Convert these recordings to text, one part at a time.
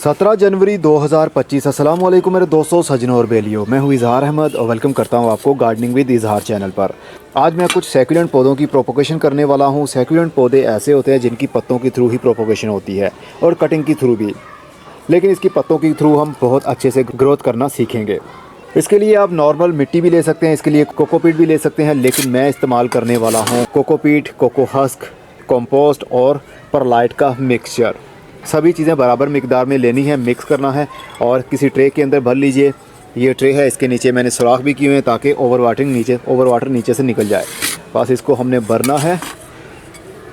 17 जनवरी 2025। अस्सलाम वालेकुम मेरे दोस्तों, सजनों और बेलियों। मैं हूँ इजहार अहमद और वेलकम करता हूँ आपको गार्डनिंग विद इजहार चैनल पर। आज मैं कुछ सैकुलेंट पौधों की प्रोपोगेशन करने वाला हूँ। सैकुलेंट पौधे ऐसे होते हैं जिनकी पत्तों के थ्रू ही प्रोपोगेशन होती है और कटिंग की थ्रू भी, लेकिन इसकी पत्तों के थ्रू हम बहुत अच्छे से ग्रोथ करना सीखेंगे। इसके लिए आप नॉर्मल मिट्टी भी ले सकते हैं, इसके लिए कोकोपीट भी ले सकते हैं, लेकिन मैं इस्तेमाल करने वाला हूँ कोकोपीट, कोको हस्क, कंपोस्ट और परलाइट का मिक्सचर। सभी चीज़ें बराबर मिकदार में लेनी है, मिक्स करना है और किसी ट्रे के अंदर भर लीजिए। ये ट्रे है, इसके नीचे मैंने सुराख भी किए हुए हैं ताकि ओवर वाटर नीचे से निकल जाए। बस इसको हमने भरना है।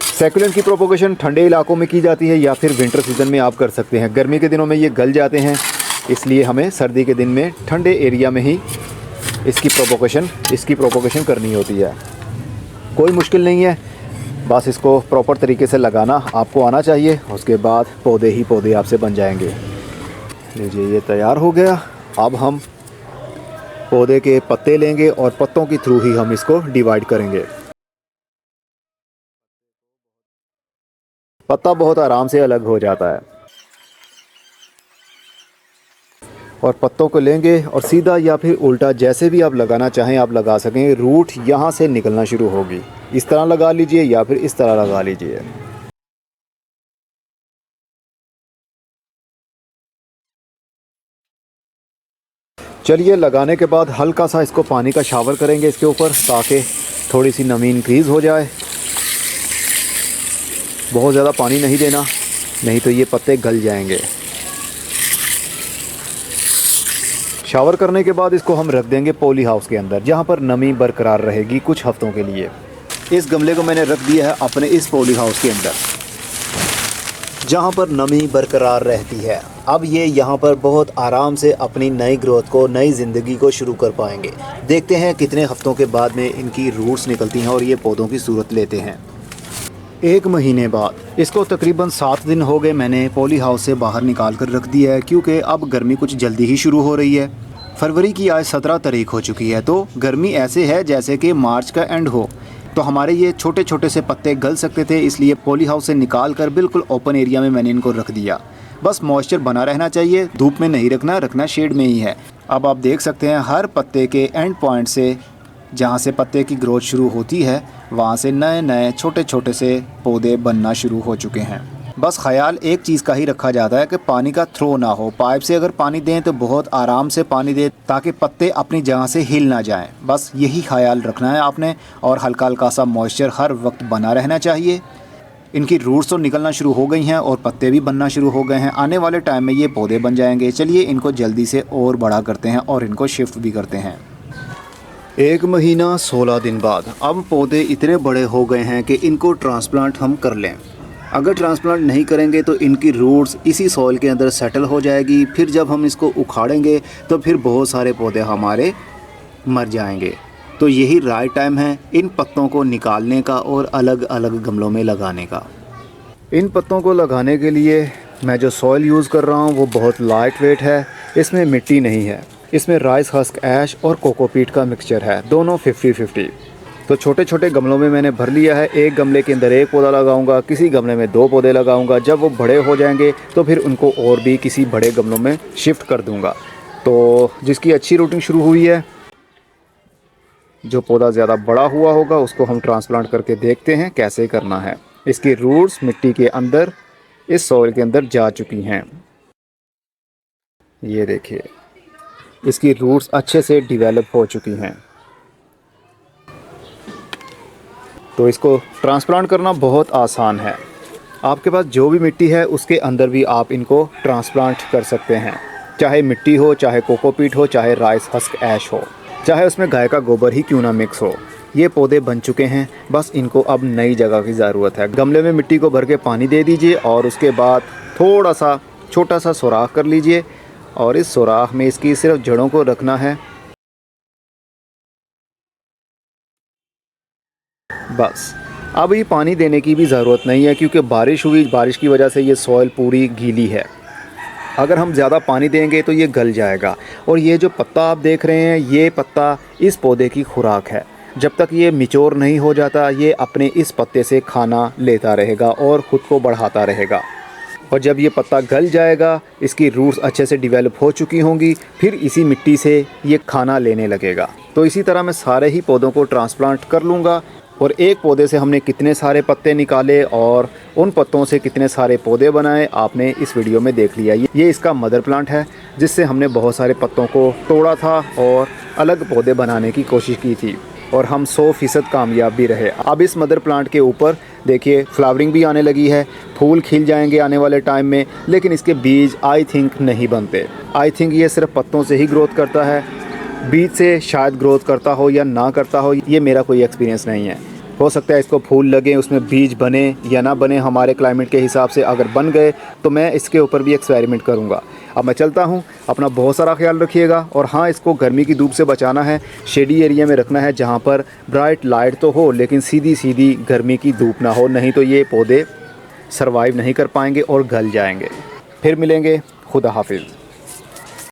सैकुलेंट की प्रोपोगेशन ठंडे इलाकों में की जाती है या फिर विंटर सीज़न में आप कर सकते हैं। गर्मी के दिनों में ये गल जाते हैं, इसलिए हमें सर्दी के दिन में ठंडे एरिया में ही इसकी प्रोपोगेशन करनी होती है। कोई मुश्किल नहीं है, बस इसको प्रॉपर तरीके से लगाना आपको आना चाहिए। उसके बाद पौधे ही पौधे आपसे बन जाएंगे। लीजिए, ये तैयार हो गया। अब हम पौधे के पत्ते लेंगे और पत्तों के थ्रू ही हम इसको डिवाइड करेंगे। पत्ता बहुत आराम से अलग हो जाता है और पत्तों को लेंगे और सीधा या फिर उल्टा जैसे भी आप लगाना चाहें आप लगा सकें। रूट यहाँ से निकलना शुरू होगी। इस तरह लगा लीजिए या फिर इस तरह लगा लीजिए। चलिए, लगाने के बाद हल्का सा इसको पानी का शावर करेंगे इसके ऊपर ताकि थोड़ी सी नमी इंक्रीज़ हो जाए। बहुत ज़्यादा पानी नहीं देना, नहीं तो ये पत्ते गल जाएंगे। शावर करने के बाद इसको हम रख देंगे पॉली हाउस के अंदर, जहाँ पर नमी बरकरार रहेगी कुछ हफ्तों के लिए। इस गमले को मैंने रख दिया है अपने इस पॉली हाउस के अंदर, जहाँ पर नमी बरकरार रहती है। अब ये यहाँ पर बहुत आराम से अपनी नई ग्रोथ को, नई ज़िंदगी को शुरू कर पाएंगे। देखते हैं कितने हफ्तों के बाद में इनकी रूट्स निकलती हैं और ये पौधों की सूरत लेते हैं। 1 महीने बाद इसको तकरीबन 7 दिन हो गए मैंने पॉली हाउस से बाहर निकाल कर रख दिया है, क्योंकि अब गर्मी कुछ जल्दी ही शुरू हो रही है। फरवरी की आज 17 तारीख हो चुकी है, तो गर्मी ऐसे है जैसे कि मार्च का एंड हो। तो हमारे ये छोटे छोटे से पत्ते गल सकते थे, इसलिए पॉली हाउस से निकाल कर बिल्कुल ओपन एरिया में मैंने इनको रख दिया। बस मॉइस्चर बना रहना चाहिए, धूप में नहीं रखना शेड में ही है। अब आप देख सकते हैं हर पत्ते के एंड पॉइंट से, जहाँ से पत्ते की ग्रोथ शुरू होती है, वहाँ से नए नए छोटे छोटे से पौधे बनना शुरू हो चुके हैं। बस ख्याल एक चीज़ का ही रखा जाता है कि पानी का थ्रो ना हो। पाइप से अगर पानी दें तो बहुत आराम से पानी दें ताकि पत्ते अपनी जगह से हिल ना जाएं। बस यही ख्याल रखना है आपने, और हल्का हल्का सा मॉइस्चर हर वक्त बना रहना चाहिए। इनकी रूट्स तो निकलना शुरू हो गई हैं और पत्ते भी बनना शुरू हो गए हैं। आने वाले टाइम में ये पौधे बन जाएंगे। चलिए, इनको जल्दी से और बड़ा करते हैं और इनको शिफ्ट भी करते हैं। 1 महीना 16 दिन बाद अब पौधे इतने बड़े हो गए हैं कि इनको ट्रांसप्लांट हम कर लें। अगर ट्रांसप्लांट नहीं करेंगे तो इनकी रूट्स इसी सॉइल के अंदर सेटल हो जाएगी। फिर जब हम इसको उखाड़ेंगे तो फिर बहुत सारे पौधे हमारे मर जाएंगे। तो यही राइट टाइम है इन पत्तों को निकालने का और अलग अलग गमलों में लगाने का। इन पत्तों को लगाने के लिए मैं जो सॉइल यूज़ कर रहा हूँ वो बहुत लाइट वेट है। इसमें मिट्टी नहीं है, इसमें राइस हस्क ऐश और कोकोपीट का मिक्सचर है, दोनों 50-50। तो छोटे छोटे गमलों में मैंने भर लिया है। एक गमले के अंदर 1 पौधा लगाऊंगा, किसी गमले में 2 पौधे लगाऊंगा। जब वो बड़े हो जाएंगे तो फिर उनको और भी किसी बड़े गमलों में शिफ्ट कर दूंगा। तो जिसकी अच्छी रूटिंग शुरू हुई है, जो पौधा ज़्यादा बड़ा हुआ होगा उसको हम ट्रांसप्लांट करके देखते हैं कैसे करना है। इसकी रूट्स मिट्टी के अंदर, इस सॉइल के अंदर जा चुकी हैं। ये देखिए, इसकी रूट्स अच्छे से डेवलप हो चुकी हैं। तो इसको ट्रांसप्लांट करना बहुत आसान है। आपके पास जो भी मिट्टी है उसके अंदर भी आप इनको ट्रांसप्लांट कर सकते हैं, चाहे मिट्टी हो, चाहे कोकोपीट हो, चाहे राइस हस्क ऐश हो, चाहे उसमें गाय का गोबर ही क्यों ना मिक्स हो। ये पौधे बन चुके हैं, बस इनको अब नई जगह की ज़रूरत है। गमले में मिट्टी को भर के पानी दे दीजिए और उसके बाद थोड़ा सा छोटा सा सुराख कर लीजिए और इस सुराख में इसकी सिर्फ जड़ों को रखना है। बस अब ये पानी देने की भी ज़रूरत नहीं है, क्योंकि बारिश हुई, बारिश की वजह से ये सॉइल पूरी गीली है। अगर हम ज़्यादा पानी देंगे तो ये गल जाएगा। और ये जो पत्ता आप देख रहे हैं, ये पत्ता इस पौधे की खुराक है। जब तक ये मैच्योर नहीं हो जाता, ये अपने इस पत्ते से खाना लेता रहेगा और ख़ुद को बढ़ाता रहेगा। और जब ये पत्ता गल जाएगा, इसकी रूट्स अच्छे से डेवलप हो चुकी होंगी, फिर इसी मिट्टी से ये खाना लेने लगेगा। तो इसी तरह मैं सारे ही पौधों को ट्रांसप्लांट कर लूँगा। और एक पौधे से हमने कितने सारे पत्ते निकाले और उन पत्तों से कितने सारे पौधे बनाए, आपने इस वीडियो में देख लिया। ये इसका मदर प्लांट है, जिससे हमने बहुत सारे पत्तों को तोड़ा था और अलग पौधे बनाने की कोशिश की थी, और हम 100% कामयाब भी रहे। अब इस मदर प्लांट के ऊपर देखिए फ्लावरिंग भी आने लगी है, फूल खिल जाएंगे आने वाले टाइम में, लेकिन इसके बीज आई थिंक नहीं बनते। आई थिंक ये सिर्फ पत्तों से ही ग्रोथ करता है, बीज से शायद ग्रोथ करता हो या ना करता हो, ये मेरा कोई एक्सपीरियंस नहीं है। हो सकता है इसको फूल लगे, उसमें बीज बने या ना बने, हमारे क्लाइमेट के हिसाब से अगर बन गए तो मैं इसके ऊपर भी एक्सपेरिमेंट करूँगा। अब मैं चलता हूँ, अपना बहुत सारा ख्याल रखिएगा। और हाँ, इसको गर्मी की धूप से बचाना है, शेडी एरिया में रखना है जहाँ पर ब्राइट लाइट तो हो लेकिन सीधी सीधी गर्मी की धूप ना हो, नहीं तो ये पौधे सर्वाइव नहीं कर पाएंगे और गल जाएंगे। फिर मिलेंगे, खुदा हाफिज़।